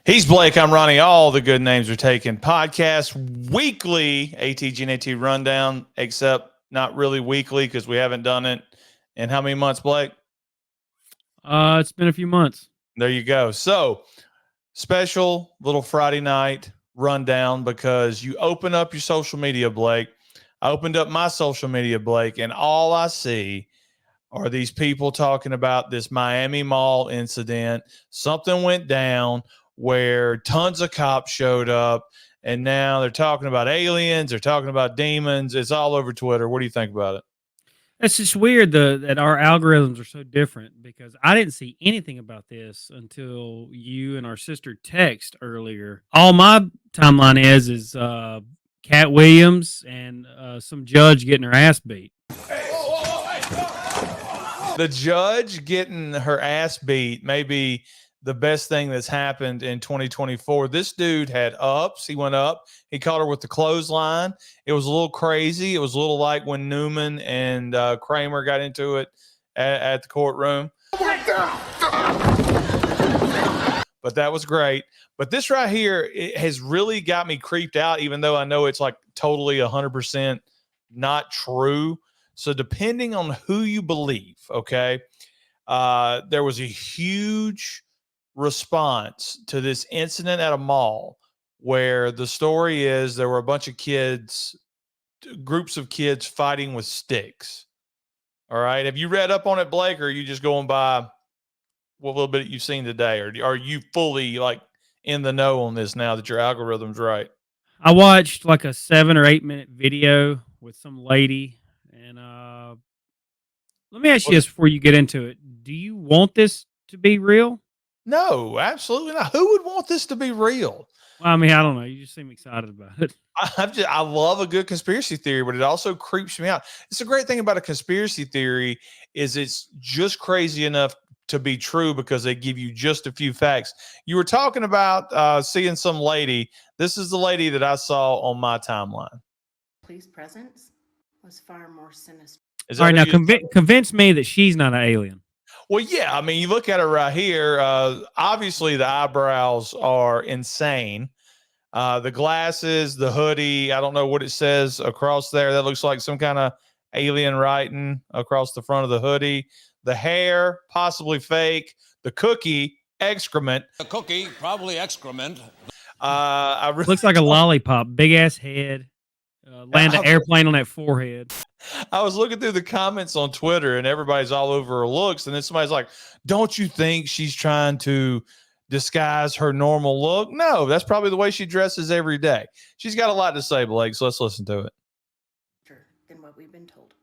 He's Blake. I'm Ronnie. All the good names are taken. Podcast weekly ATG and AT rundown, except not really weekly because we haven't done it in how many months, Blake? It's been a few months. There you go. So special little Friday night rundown because you open up your social media, Blake. I opened up my social media, Blake, and all I see are these people talking about this Miami Mall incident. Something went down where tons of cops showed up, and now they're talking about aliens, they're talking about demons. It's all over Twitter. What do you think about it? It's just weird that our algorithms are so different because I didn't see anything about this until you and our sister text earlier. All my timeline is Cat Williams and some judge getting her ass beat. The judge getting her ass beat may be the best thing that's happened in 2024. This dude had ups. He went up. He caught her with the clothesline. It was a little crazy. It was a little like when Newman and Kramer got into it at the courtroom. But that was great. But this right here, it has really got me creeped out, even though I know it's like totally 100% not true. So depending on who you believe, okay, there was a huge response to this incident at a mall where the story is there were a bunch of kids, groups of kids fighting with sticks. All right. Have you read up on it, Blake, or are you just going by what little bit you've seen today? Or are you fully like in the know on this now that your algorithm's right? I watched like a 7 or 8 minute video with some lady. And let me ask you this before you get into it. Do you want this to be real? No, absolutely not. Who would want this to be real? Well, I mean, I don't know. You just seem excited about it. I love a good conspiracy theory, but it also creeps me out. It's a great thing about a conspiracy theory is it's just crazy enough to be true because they give you just a few facts. You were talking about seeing some lady. This is the lady that I saw on my timeline. Police presence was far more sinister. All right, now convince me that she's not an alien. Well, yeah. I mean, you look at her right here. Obviously, the eyebrows are insane. The glasses, the hoodie. I don't know what it says across there. That looks like some kind of alien writing across the front of the hoodie. The hair, possibly fake. The cookie, excrement. The cookie, probably excrement. Looks like a lollipop. Big ass head. Land an airplane on that forehead. I was looking through the comments on Twitter and everybody's all over her looks. And then somebody's like, don't you think she's trying to disguise her normal look? No, that's probably the way she dresses every day. She's got a lot to say, Blake, so let's listen to it. Than what we've been told.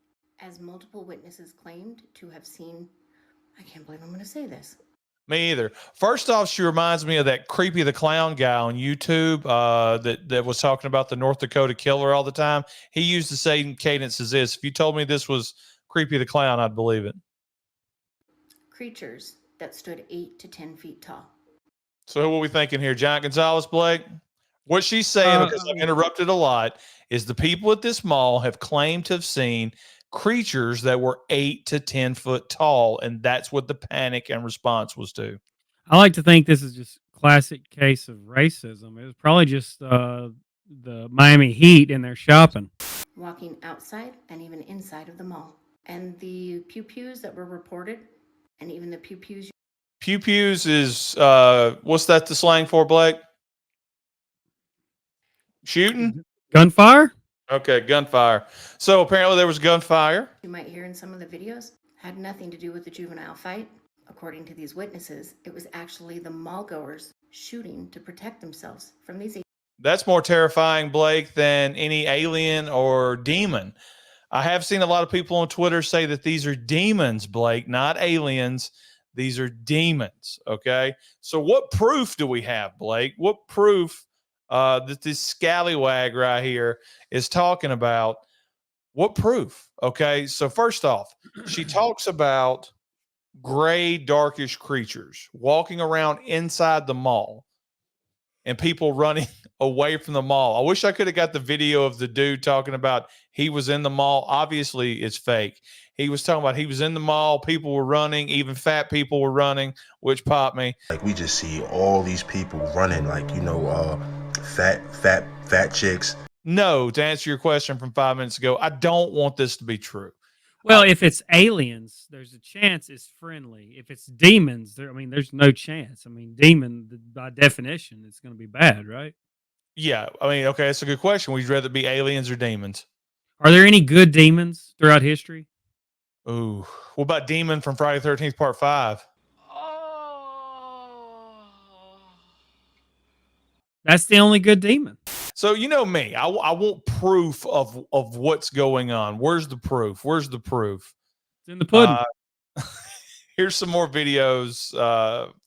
As multiple witnesses claimed to have seen, I can't believe I'm going to say this. Me either. First off, she reminds me of that Creepy the Clown guy on YouTube that was talking about the North Dakota killer all the time. He used the same cadence as this. If you told me this was Creepy the Clown, I'd believe it. Creatures that stood 8 to 10 feet tall. So what are we thinking here? Giant Gonzalez, Blake? What she's saying, because I've interrupted a lot, is the people at this mall have claimed to have seen creatures that were 8 to 10 foot tall, and that's what the panic and response was to. I like to think this is just classic case of racism. It was probably just the Miami Heat in their shopping. Walking outside and even inside of the mall. And the pew-pews that were reported, and even the pew-pews. Pew-pews is, what's that the slang for, Blake? Shooting? Gunfire? Okay, gunfire. So apparently there was gunfire. You might hear in some of the videos had nothing to do with the juvenile fight. According to these witnesses, it was actually the mall goers shooting to protect themselves from these. That's more terrifying, Blake, than any alien or demon. I have seen a lot of people on Twitter say that these are demons, Blake, not aliens. These are demons, okay? So what proof do we have, Blake? What proof that this scallywag right here is talking about? What proof? Okay, so first off, she talks about gray, darkish creatures walking around inside the mall. and people running away from the mall. I wish I could have got the video of the dude talking about he was in the mall. Obviously, it's fake. He was talking about he was in the mall. People were running. Even fat people were running, which popped me. Like, we just see all these people running, like, you know, fat chicks. No, to answer your question from 5 minutes ago, I don't want this to be true. Well, if it's aliens, there's a chance it's friendly. If it's demons, there's no chance. I mean, demon by definition, it's going to be bad, right? Yeah, I mean, okay, that's a good question. Would you rather be aliens or demons? Are there any good demons throughout history? Ooh, what about Demon from Friday the 13th Part 5? That's the only good demon. So you know me, I want proof of what's going on. Where's the proof? Where's the proof? It's in the pudding. Here's some more videos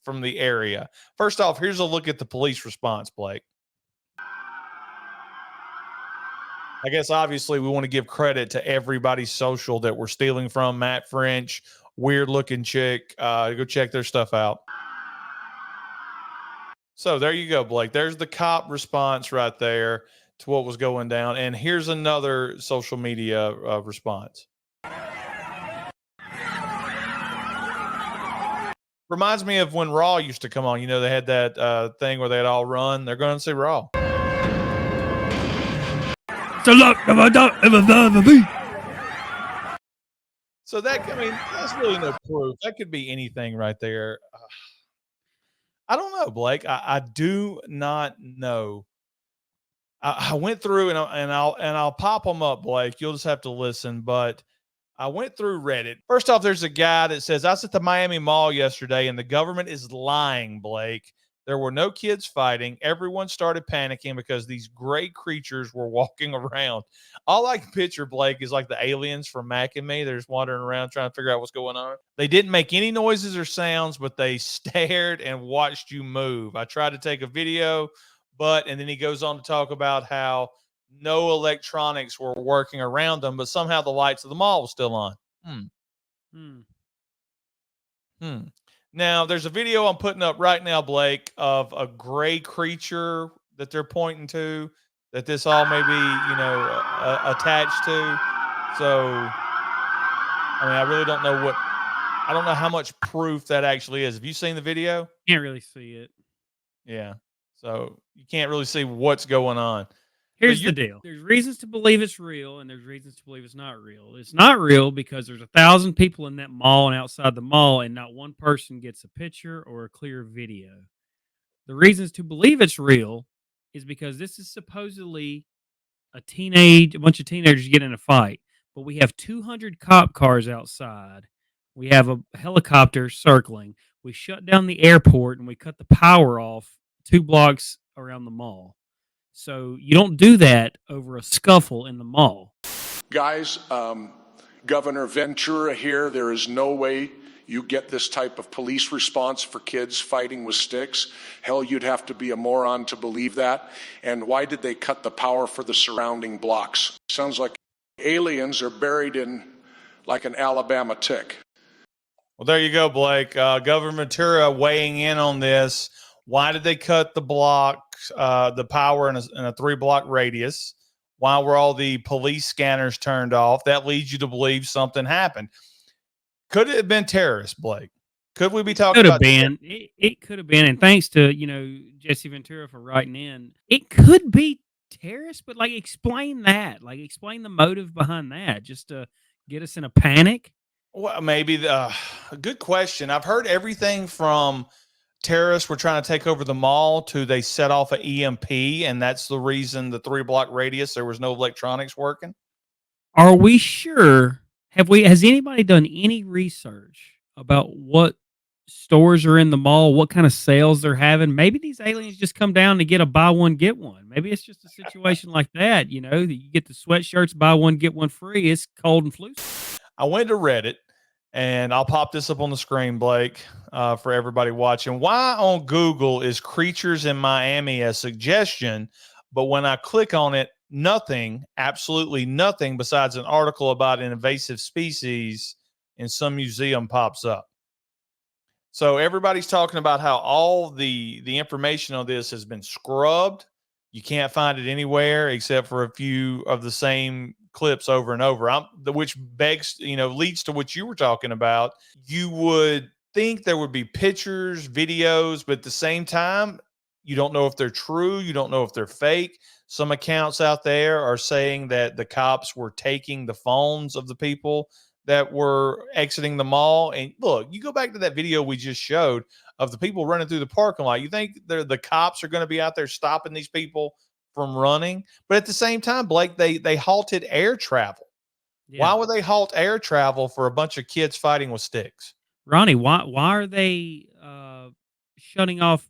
from the area. First off, here's a look at the police response, Blake. I guess obviously we want to give credit to everybody's social that we're stealing from. Matt French, weird looking chick. Go check their stuff out. So there you go, Blake. There's the cop response right there to what was going down. And here's another social media response. Reminds me of when Raw used to come on. You know, they had that thing where they'd all run. They're going to see Raw. So that, I mean, that's really no proof. That could be anything right there. I don't know, Blake. I do not know. I went through and I'll pop them up, Blake. You'll just have to listen. But I went through Reddit. First off, there's a guy that says, I was at the Miami Mall yesterday and the government is lying, Blake. There were no kids fighting. Everyone started panicking because these gray creatures were walking around. All I can picture, Blake, is like the aliens from Mac and Me. They're just wandering around trying to figure out what's going on. They didn't make any noises or sounds, but they stared and watched you move. I tried to take a video, and then he goes on to talk about how no electronics were working around them, but somehow the lights of the mall were still on. Now, there's a video I'm putting up right now, Blake, of a gray creature that they're pointing to, that this all may be, you know, attached to. So, I mean, I really don't know I don't know how much proof that actually is. Have you seen the video? Can't really see it. Yeah. So you can't really see what's going on. Here's the deal. There's reasons to believe it's real, and there's reasons to believe it's not real. It's not real because there's 1,000 people in that mall and outside the mall, and not one person gets a picture or a clear video. The reasons to believe it's real is because this is supposedly a bunch of teenagers get in a fight, but we have 200 cop cars outside. We have a helicopter circling. We shut down the airport, and we cut the power off 2 blocks around the mall. So you don't do that over a scuffle in the mall. Guys, Governor Ventura here, there is no way you get this type of police response for kids fighting with sticks. Hell, you'd have to be a moron to believe that. And why did they cut the power for the surrounding blocks? Sounds like aliens are buried in like an Alabama tick. Well, there you go, Blake. Governor Ventura weighing in on this. Why did they cut the power in a 3-block radius? Why were all the police scanners turned off? That leads you to believe something happened. Could it have been terrorists, Blake? Could we be talking about? It could have been. And thanks to, Jesse Ventura for writing in. It could be terrorists, but explain that. Explain the motive behind that, just to get us in a panic. Well, maybe a good question. I've heard everything from terrorists were trying to take over the mall to they set off an EMP, and that's the reason the 3-block radius, there was no electronics working. Are we sure? Has anybody done any research about what stores are in the mall, what kind of sales they're having? Maybe these aliens just come down to get a buy one, get one. Maybe it's just a situation like that, you get the sweatshirts, buy one, get one free. It's cold and flu. I went to Reddit, and I'll pop this up on the screen, Blake, for everybody watching. Why on Google is creatures in Miami a suggestion, but when I click on it, nothing, absolutely nothing besides an article about an invasive species in some museum pops up. So everybody's talking about how all the information on this has been scrubbed. You can't find it anywhere except for a few of the same clips over and over. Which begs, leads to what you were talking about. You would think there would be pictures, videos, but at the same time, you don't know if they're true. You don't know if they're fake. Some accounts out there are saying that the cops were taking the phones of the people that were exiting the mall. And look, you go back to that video we just showed of the people running through the parking lot. You think the cops are going to be out there stopping these people from running? But at the same time, Blake, they halted air travel. Yeah. Why would they halt air travel for a bunch of kids fighting with sticks? Ronnie, why are they shutting off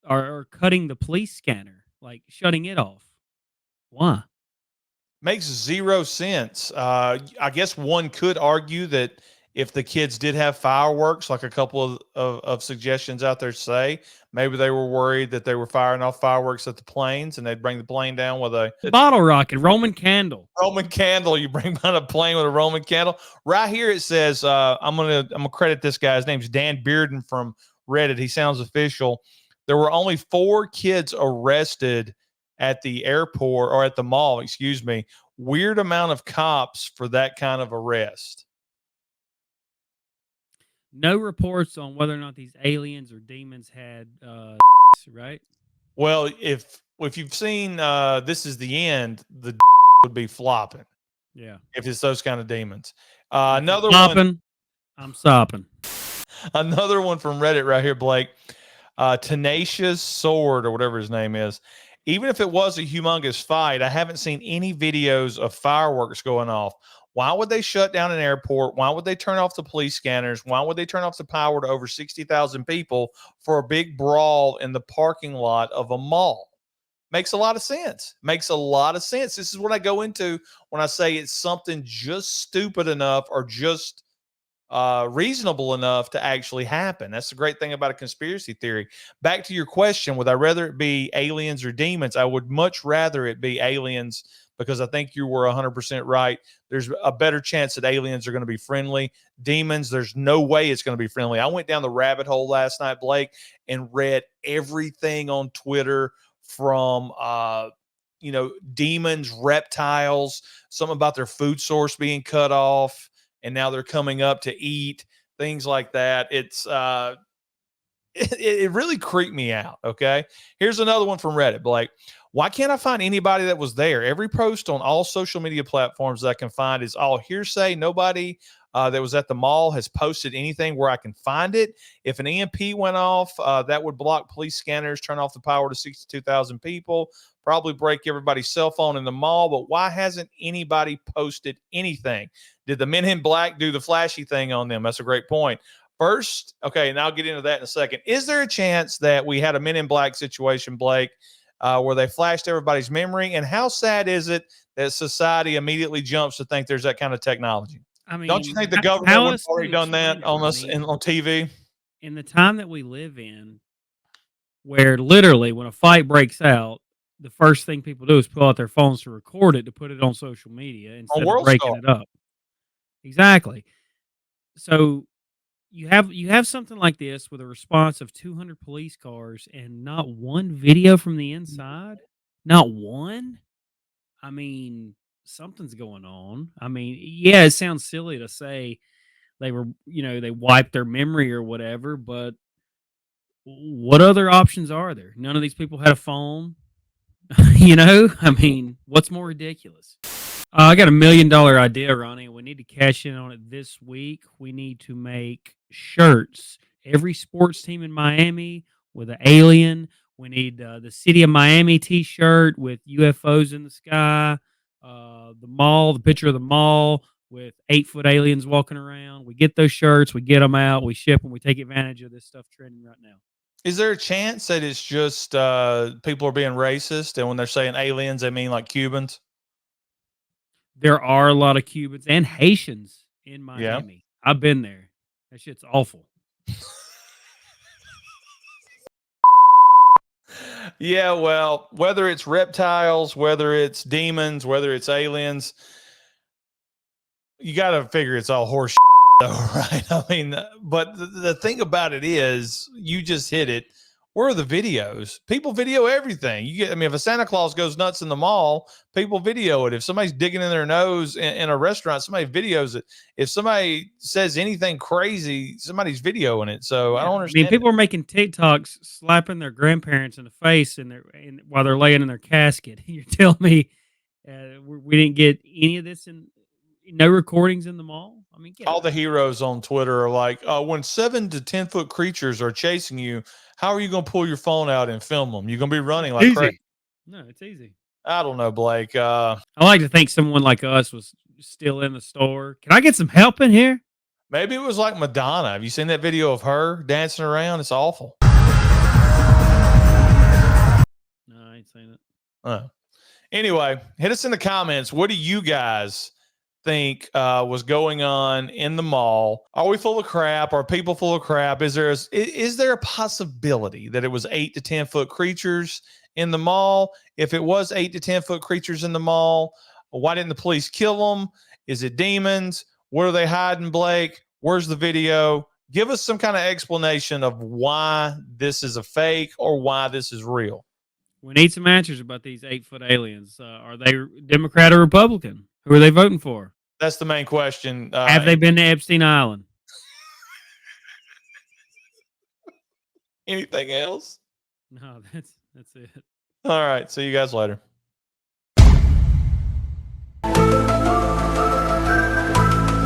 or cutting the police scanner, like shutting it off? Why? Makes zero sense. I guess one could argue that if the kids did have fireworks, like a couple of suggestions out there say, maybe they were worried that they were firing off fireworks at the planes and they'd bring the plane down with a Bottle rocket, Roman candle. Roman candle. You bring down a plane with a Roman candle. Right here it says, I'm gonna credit this guy. His name's Dan Bearden from Reddit. He sounds official. There were only 4 kids arrested at the airport or at the mall, excuse me. Weird amount of cops for that kind of arrest. No reports on whether or not these aliens or demons had right? Well, if you've seen This Is the End, the would be flopping Yeah. if it's those kind of demons. I'm Another one. stopping. I'm stopping. Another one from Reddit right here, Blake. Tenacious Sword or whatever his name is. Even if it was a humongous fight, I haven't seen any videos of fireworks going off. Why would they shut down an airport? Why would they turn off the police scanners? Why would they turn off the power to over 60,000 people for a big brawl in the parking lot of a mall? Makes a lot of sense. Makes a lot of sense. This is what I go into when I say it's something just stupid enough or just reasonable enough to actually happen. That's the great thing about a conspiracy theory. Back to your question, would I rather it be aliens or demons? I would much rather it be aliens because I think you were 100% right. There's a better chance that aliens are going to be friendly. Demons, there's no way it's going to be friendly. I went down the rabbit hole last night, Blake, and read everything on Twitter from demons, reptiles, something about their food source being cut off, and now they're coming up to eat, things like that. It's it really creeped me out. Okay. Here's another one from Reddit, Blake. Why can't I find anybody that was there? Every post on all social media platforms that I can find is all hearsay. Nobody that was at the mall has posted anything where I can find it. If an EMP went off, that would block police scanners, turn off the power to 62,000 people, probably break everybody's cell phone in the mall. But why hasn't anybody posted anything? Did the Men in Black do the flashy thing on them? That's a great point. First, okay, and I'll get into that in a second. Is there a chance that we had a Men in Black situation, Blake, where they flashed everybody's memory? And how sad is it that society immediately jumps to think there's that kind of technology? I mean, Don't you think the government would have already done that on us on TV? In the time that we live in, where literally when a fight breaks out, the first thing people do is pull out their phones to record it to put it on social media instead of breaking WorldStar. it up. Exactly. So you have something like this with a response of 200 police cars and not one video from the inside? Not one? I mean, something's going on. I mean, yeah, it sounds silly to say they were, they wiped their memory or whatever, but what other options are there? None of these people had a phone. I mean, what's more ridiculous? I got $1 million idea, Ronnie. We need to cash in on it this week. We need to make shirts. Every sports team in Miami with an alien. We need the City of Miami T-shirt with UFOs in the sky. The mall, the picture of the mall with 8-foot aliens walking around. We get those shirts. We get them out. We ship them. We take advantage of this stuff trending right now. Is there a chance that it's just people are being racist, and when they're saying aliens, they mean like Cubans? There are a lot of Cubans and Haitians in Miami. Yeah. I've been there. That shit's awful. Yeah, well, whether it's reptiles, whether it's demons, whether it's aliens, you got to figure it's all horse. though, right? I mean, but the thing about it is, you just hit it. Where are the videos? People video everything. You get, I mean, if a Santa Claus goes nuts in the mall, people video it. If somebody's digging in their nose in a restaurant, somebody videos it. If somebody says anything crazy, somebody's videoing it. So I don't I understand. mean, people are making TikToks slapping their grandparents in the face while they're laying in their casket. You're telling me we didn't get any of this no recordings in the mall? I mean, All the heroes on Twitter are like, when 7 to 10 foot creatures are chasing you, how are you going to pull your phone out and film them? You're going to be running like crazy. No, it's easy. I don't know, Blake. I like to think someone like us was still in the store. Can I get some help in here? Maybe it was like Madonna. Have you seen that video of her dancing around? It's awful. No, I ain't seen it. Anyway, hit us in the comments. What do you guys think was going on in the mall? Are we full of crap? Are people full of crap? Is there a possibility that it was 8 to 10 foot creatures in the mall? If it was 8 to 10 foot creatures in the mall, why didn't the police kill them? Is it demons? Where are they hiding, Blake? Where's the video? Give us some kind of explanation of why this is a fake or why this is real. We need some answers about these 8-foot aliens. Are they Democrat or Republican? Who are they voting for? That's the main question. Have they been to Epstein Island? Anything else? No, that's it. All right. See you guys later.